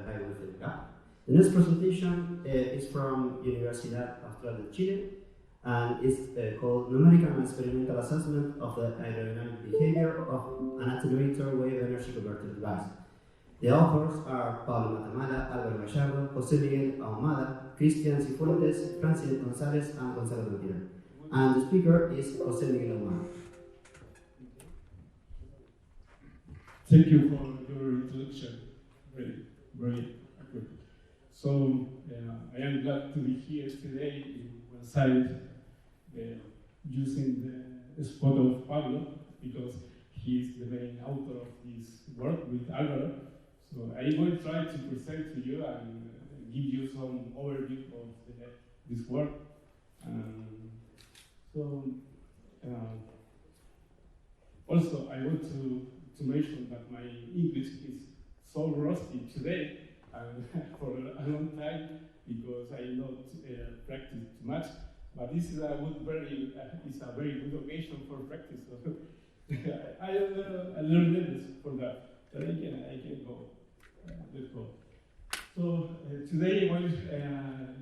I will fill it up. The next presentation is from Universidad Austral de Chile, and it's called Numerical and Experimental Assessment of the Hydrodynamic Behavior of an Attenuator Wave Energy Converter Device. The authors are Pablo Matamala, Álvaro Gallardo, José Miguel Ahumada, Cristian, Cifuentes, Francinet, Gonzales, and Gonzalo Tampier. And the speaker is José Miguel Ahumada. Thank you for your introduction. Very accurate. So I am glad to be here today in Gonzales, using the spot of Pablo, because he is the main author of this work with Álvaro. So I will try to present to you and give you some overview of this work. Also, I want to mention that my English is so rusty today and for a long time because I not practice too much. But this is a very good occasion for practice. So I am a little nervous for that, but I can go. Let's go. So today I will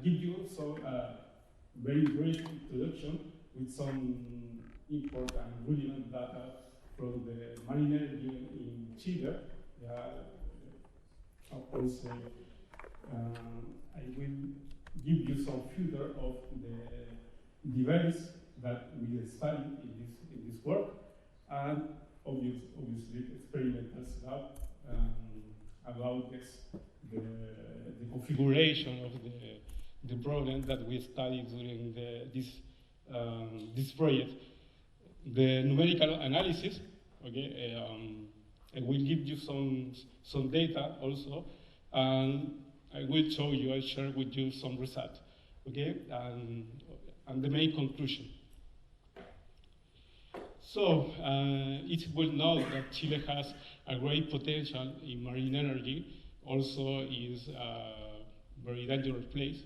give you some very brief introduction with some important and relevant data from the marine energy in Chile. Also, I will give you some figure of the device that we study in this work, and obviously experimental stuff about the configuration of the problem that we studied during this project. The numerical analysis, okay, I will give you some data also, and I will show you, I'll share with you some results, okay, and the main conclusion. So, it's well known that Chile has a great potential in marine energy. Also is a very dangerous place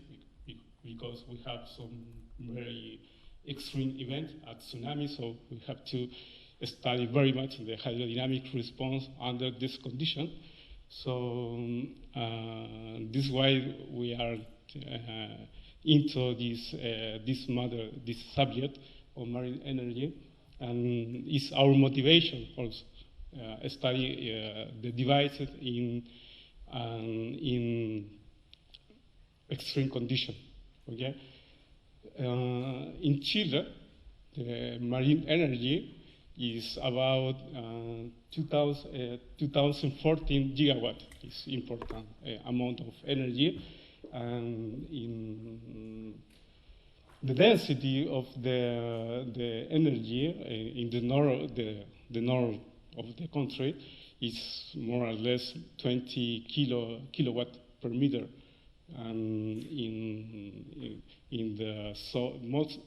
because we have some very extreme events at tsunami, so we have to study very much the hydrodynamic response under this condition. So this is why we are into this subject of marine energy, and it's our motivation also study the devices in extreme condition. Okay, in Chile, the marine energy is about 2014 gigawatt. It's important amount of energy, and in the density of the energy in the north of the country is more or less 20 kilowatt per meter, and in the most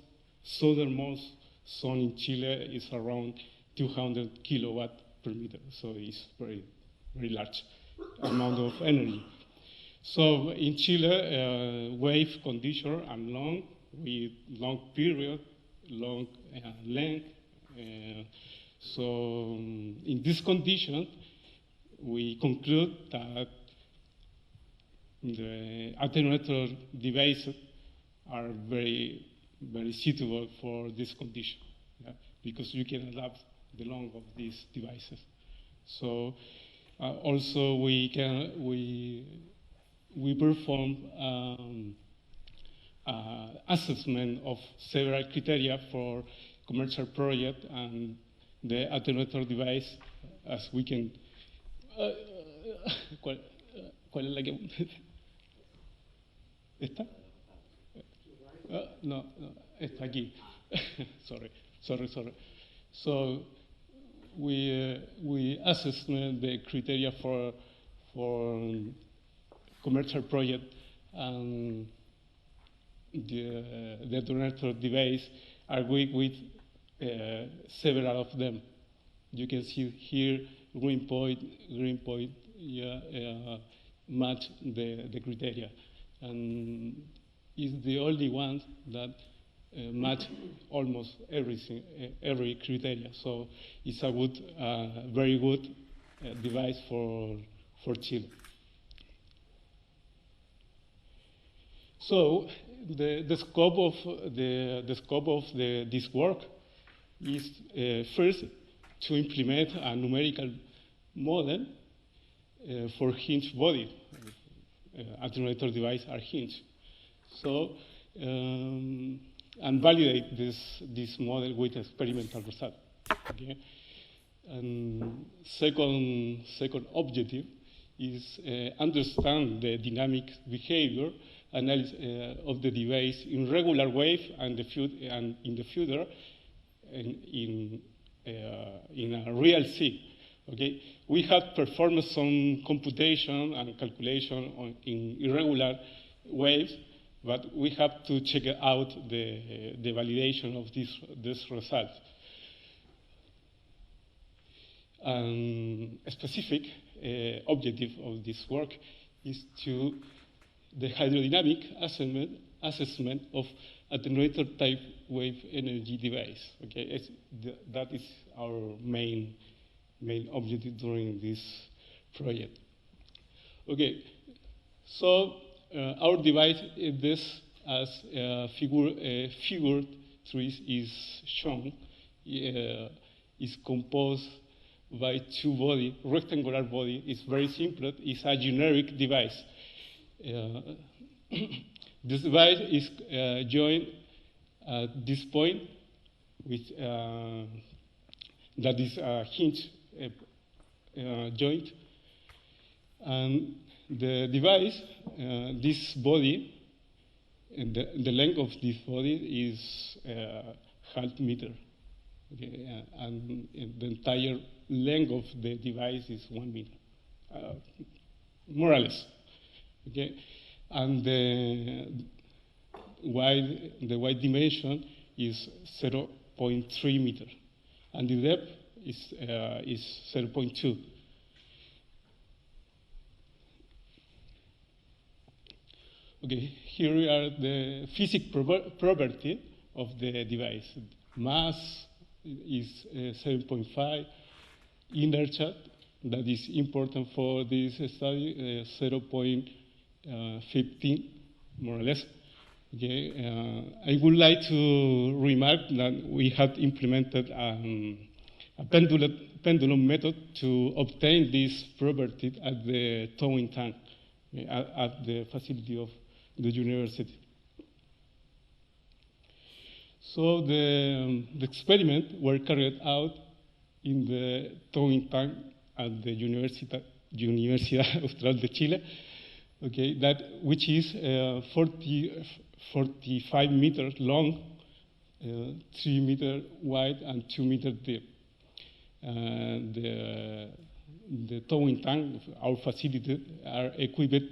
southernmost zone in Chile is around 200 kilowatt per meter. So it's very large amount of energy. So in Chile, wave conditions are long, with long period, long length. So in this condition, we conclude that the attenuator devices are very suitable for this condition, yeah? Because you can adapt the length of these devices. So also we perform assessment of several criteria for commercial project, and the attenuator device, as we can. ¿Cuál es la que? ¿Esta? No, está aquí. sorry. So we assess the criteria for commercial project, and the attenuator device are with several of them. You can see here green point, match the criteria, and is the only one that match almost every criteria. So it's a very good device for Chile. So the scope of this work is first to implement a numerical model for hinged body. Attenuator devices are hinged. So and validate this model with experimental result. Okay. And second objective is understand the dynamic behavior analysis of the device in regular wave and in the future in a real sea. Okay, we have performed some computation and calculation in irregular waves, but we have to check out the validation of this result. A specific objective of this work is to the hydrodynamic assessment of attenuator type wave energy device. Okay, that is our main objective during this project. Okay, so our device is this, as figure 3 is shown, is composed by two bodies, rectangular body. It's very simple. It's a generic device. This device is joined at this point with that is a hinge joint, and the device, this body, the length of this body is half meter, okay, and the entire length of the device is 1 meter, more or less, okay, and the wide dimension is 0.3 meter, and the depth is 0.2. Okay, here are the physical property of the device. Mass is 7.5. Inertia, that is important for this study, 0.15, more or less. Okay, I would like to remark that we have implemented a pendulum method to obtain this property at the towing tank, at the facility of the university. So the experiment were carried out in the towing tank at the Universidad Austral de Chile, okay, which is 45 meters long, 3 meters wide, and 2 meters deep. The towing tank, our facility, are equipped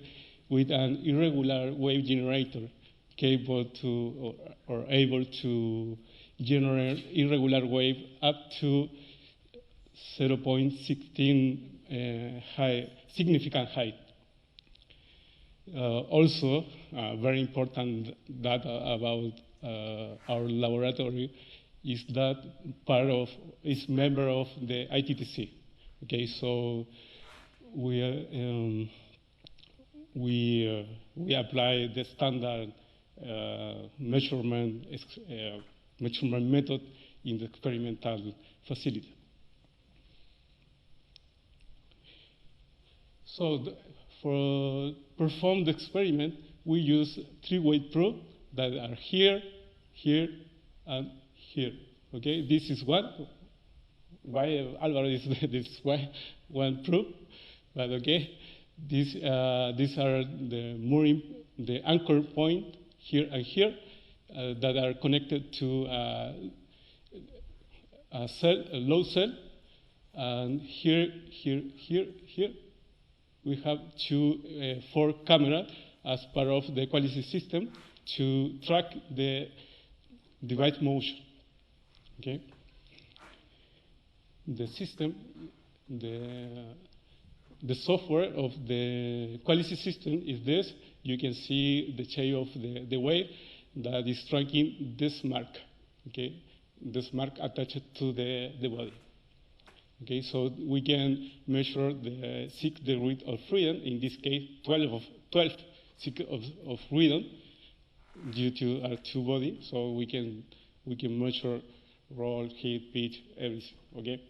with an irregular wave generator capable to or able to generate irregular wave up to 0.16 significant height. Also, very important data about our laboratory is that is member of the ITTC. Okay, so we apply the standard measurement method in the experimental facility. So for perform the experiment, we use 3 weight probes that are here, here, and here. Okay, this is one. Why Álvaro is this one probe? But okay, these are the anchor point here and here that are connected to a load cell, and here. We have 4 cameras as part of the quality system to track the device motion. Okay. The system, the software of the quality system is this. You can see the shape of the wave that is tracking this mark. Okay, this mark attached to the body. Okay, so we can measure the 6 degrees of freedom, in this case 12 degrees of freedom, due to our two bodies, so we can measure roll, heat, pitch, everything. Okay.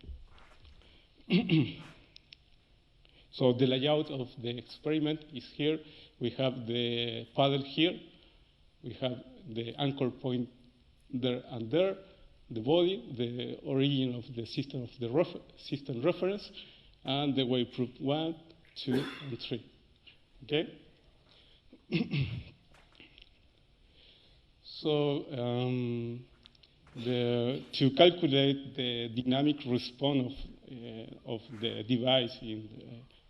So the layout of the experiment is here. We have the paddle here. We have the anchor point there and there, the body, the origin of the system system reference, and the wave proof 1, 2, and 3. Okay? So to calculate the dynamic response of the device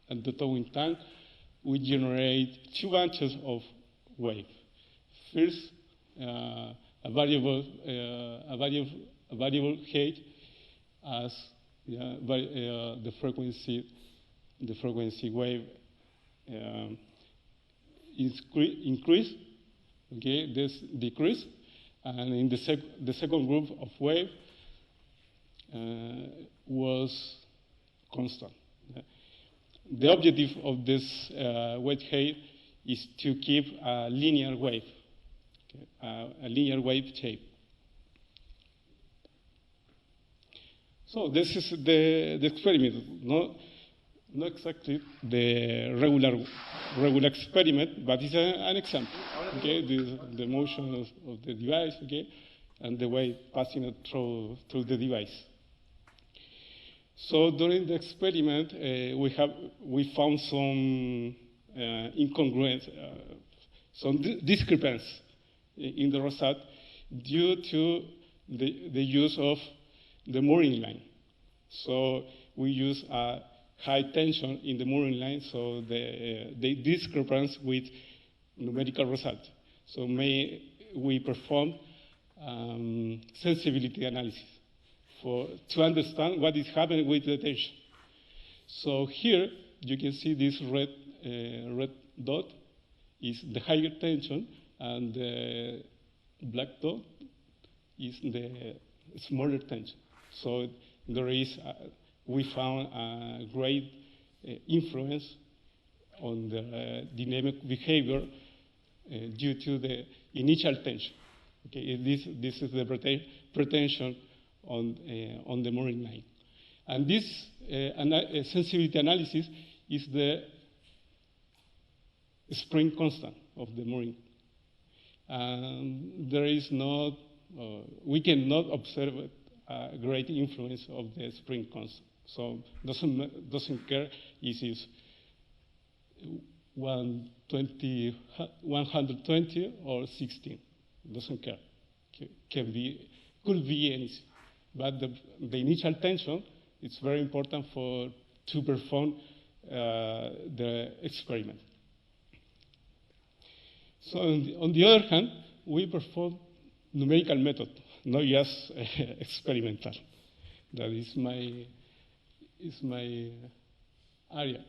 at the towing tank, we generate two bunches of wave. First, a variable height as the frequency wave is increased. Okay, this decrease, and in the second group of wave was constant. The objective of this wave height is to keep a linear wave, okay, a linear wave shape. So this is the experiment, not exactly the regular experiment, but it's an example. Okay, the motion of the device, okay, and the wave passing it through the device. So during the experiment, we found some incongruence, some discrepancy in the result due to the use of the mooring line. So we use a high tension in the mooring line, so the discrepancy with numerical result. So we perform sensibility analysis to understand what is happening with the tension. So here you can see this red dot is the higher tension, and the black dot is the smaller tension. So there is we found a great influence on the dynamic behavior due to the initial tension. Okay, this is the pretension on the mooring line. And this sensitivity analysis is the spring constant of the mooring. And there is not, we cannot observe a great influence of the spring constant. So doesn't care if it's 120 or 16. Doesn't care. Could be anything. But the initial tension is very important to perform the experiment. So on the other hand, we perform numerical method, not just experimental. That is my area.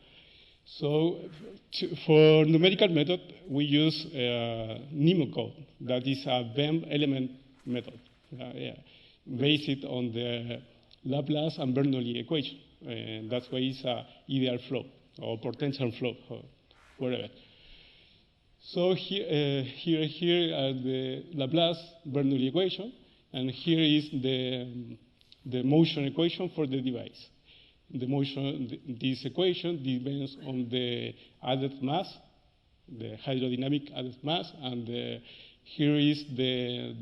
So for numerical method, we use NEMO code. That is a BEM element method, based on the Laplace and Bernoulli equation. That's why it's an ideal flow or potential flow, or whatever. So here are the Laplace-Bernoulli equation, and here is the motion equation for the device. The motion, this equation depends on the added mass, the hydrodynamic added mass, and here is the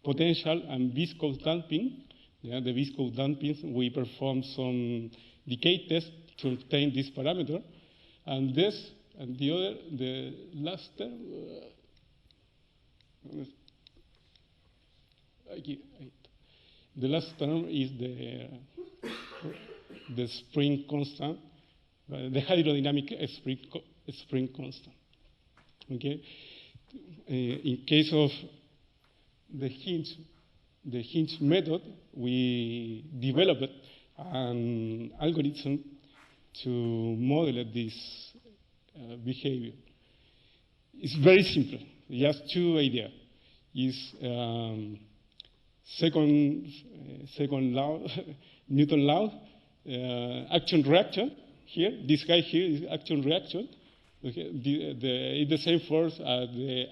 potential and viscous damping. The viscous damping, we perform some decay tests to obtain this parameter, and this. And the last term, the last term is the spring constant, the hydrodynamic spring constant. Okay. In case of the hinge method, we developed an algorithm to model this behavior. It's very simple. Just two ideas. Is second law, Newton law, action reaction. Here, this guy here is action reaction, Okay, it's the same force as the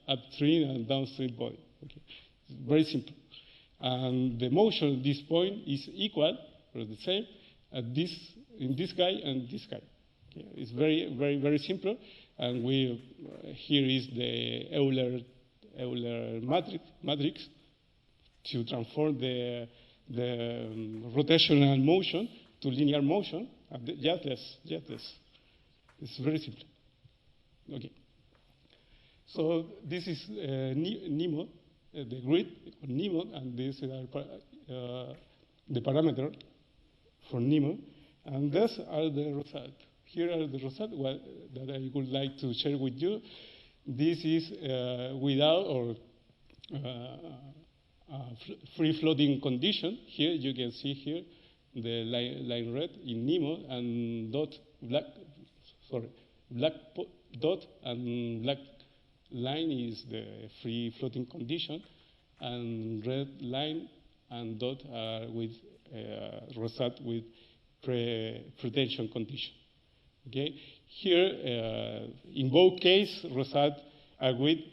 upstream and downstream body. Okay, it's very simple. And the motion at this point is equal or the same at this in this guy and this guy. Okay, it's very, very, very simple. And here is the Euler matrix to transform the rotational motion to linear motion. Just this. It's very simple. Okay. So this is NEMO, the grid of NEMO, and this is the parameter for NEMO, and these are the results. Here are the results that I would like to share with you. This is without or free floating condition. Here you can see here the line red in NEMO and black dot and black line is the free floating condition, and red line and dot are with result with pre-tension condition. Okay, here in both cases result agreed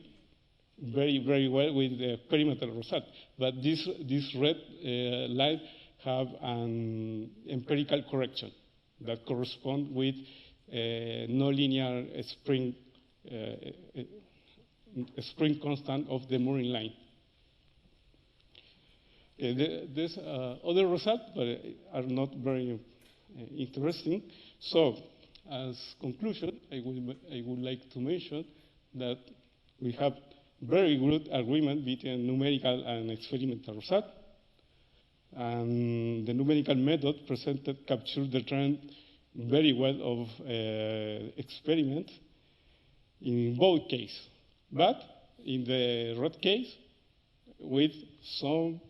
very, very well with the perimeter result, but this red line have an empirical correction that correspond with nonlinear spring constant of the mooring line. There's other results, but are not very interesting. So, as conclusion, I would like to mention that we have very good agreement between numerical and experimental result. And the numerical method presented captured the trend very well of experiment in both cases. But in the red case, with some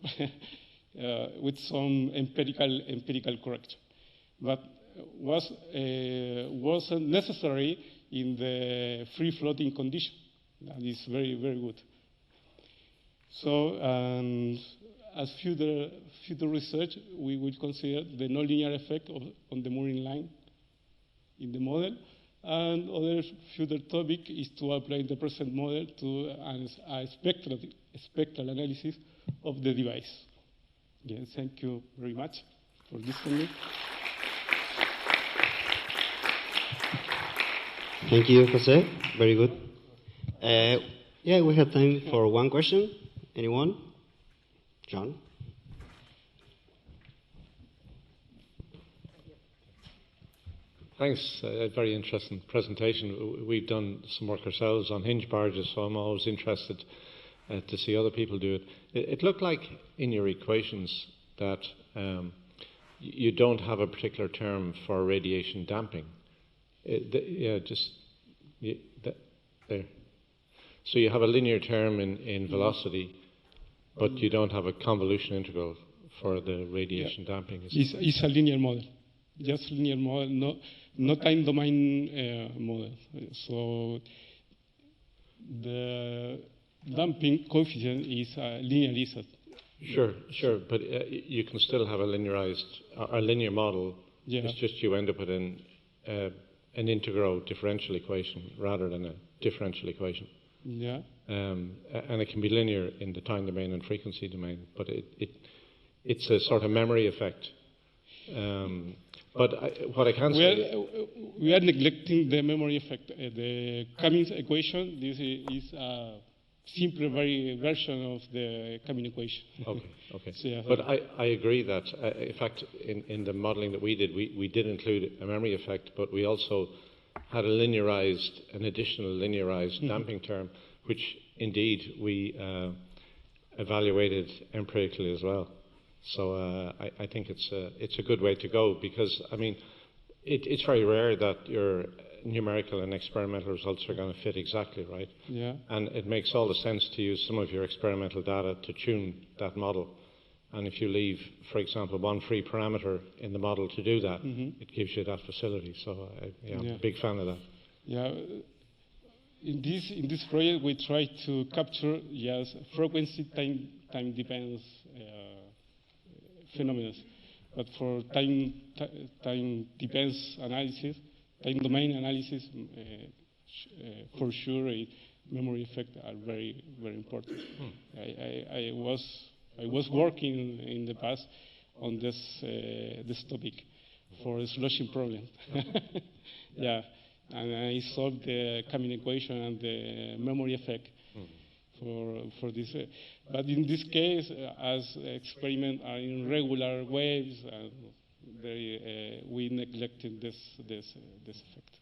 empirical correction, but wasn't necessary in the free floating condition. That is very, very good. So as future research, we will consider the nonlinear effect on the mooring line in the model. And other future topic is to apply the present model to a spectral analysis of the device. Again, thank you very much for listening. Thank you, Jose. Very good. Yeah, we have time for one question. Anyone? John? Thanks. A very interesting presentation. We've done some work ourselves on hinge barges, so I'm always interested to see other people do it. It looked like in your equations that you don't have a particular term for radiation damping. There. So you have a linear term in velocity, but you don't have a convolution integral for the radiation damping. It's a linear model. Just linear model, no time domain model. So the damping coefficient is linearized. Sure, but you can still have a linear model. Yeah. It's just you end up with an integral differential equation rather than a differential equation. Yeah. And it can be linear in the time domain and frequency domain, but it's a sort of memory effect. But what I can say... We are neglecting the memory effect. The Cummings equation, this is a simpler version of the Cummings equation. Okay. So, yeah. But I agree that, in fact, in the modeling that we did, we did include a memory effect, but we also had an additional linearized damping term, which indeed we evaluated empirically as well. So I think it's a good way to go, because I mean it's very rare that your numerical and experimental results are going to fit exactly, right? Yeah. And it makes all the sense to use some of your experimental data to tune that model. And if you leave, for example, one free parameter in the model to do that, it gives you that facility. So I'm a big fan of that. Yeah. In this project, we try to capture frequency time depends phenomena, but for time depends analysis, time domain analysis, for sure, memory effects are very, very important. I was working in the past on this topic for a solution problem. Yeah, and I solved the Cumming equation and the memory effect for this. But in this case, as experiments are in regular waves, we neglected this effect.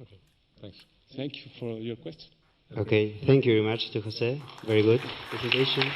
Okay, thanks. Thank you for your question. Okay, thank you very much to Jose. Very good presentation.